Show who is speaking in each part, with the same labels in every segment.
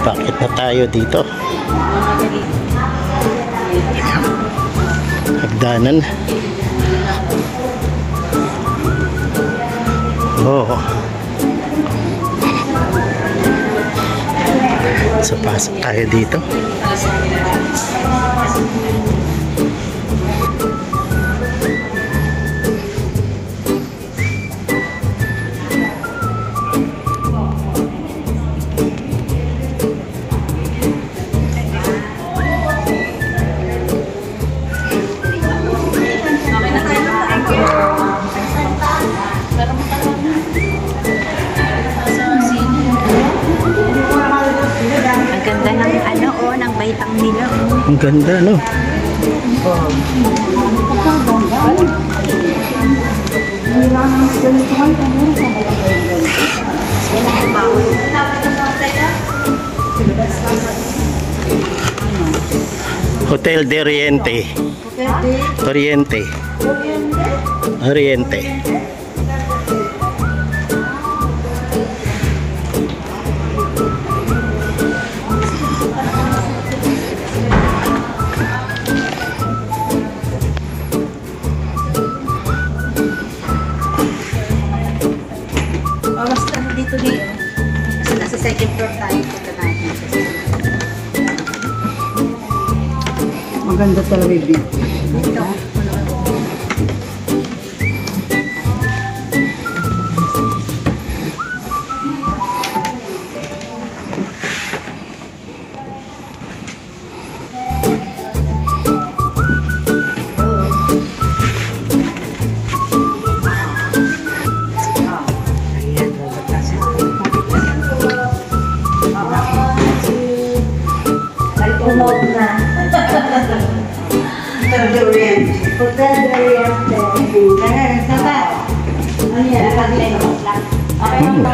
Speaker 1: Bakit na tayo dito? Hagdanan. Oh. So pasok tayo dito. Ang ganda, no? Hotel de Oriente. Oriente. Oriente.
Speaker 2: Second floor tayo, punta natin.
Speaker 3: Maganda talaga yung view.
Speaker 2: Hotel de Oriente. Okay lang po.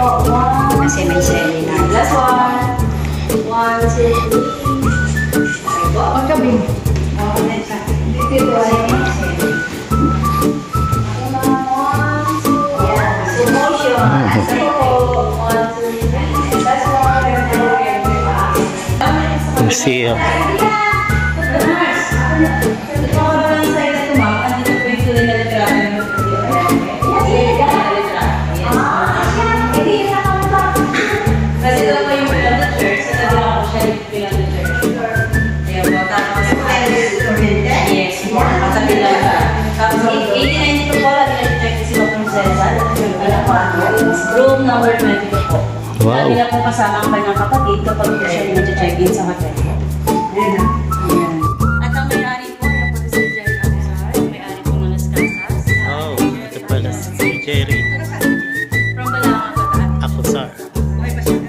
Speaker 2: Kasi may seminar. Last one. 1, 2, 3. Ang gabi. Dito ay motion. Asa po. 1, 2, 3. Last one.
Speaker 1: Museum.
Speaker 2: Room number 22 po.
Speaker 1: Wow.
Speaker 2: Lagi na po kasama ang kanyang kapatid kapag po siya nag-check-in sa hotel po. Ayan. At ang may-ari po, yan po si Jerry Abusar. May-ari po ng Las Casas.
Speaker 1: Oh, ito pala si Jerry.
Speaker 2: From Balangang Bataan.
Speaker 1: Abusar.
Speaker 2: Okay ba siya?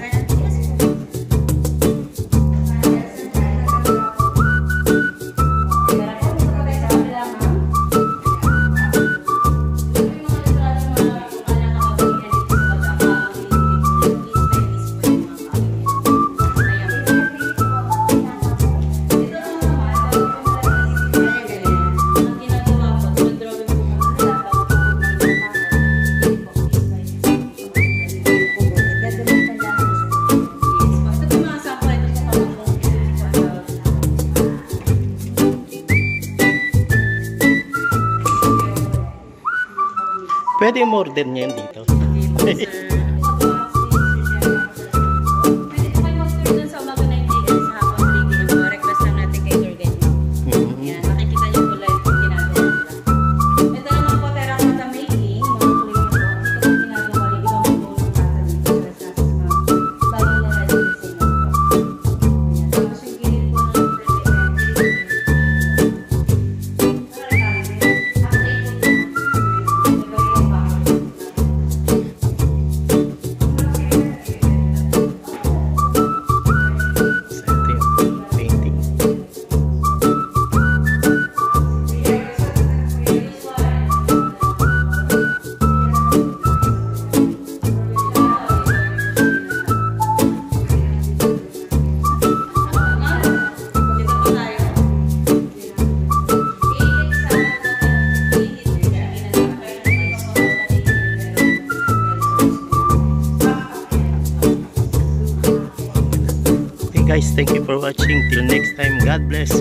Speaker 1: Pwede mo order niyan dito. guys, thank you for watching. Till next time, God bless.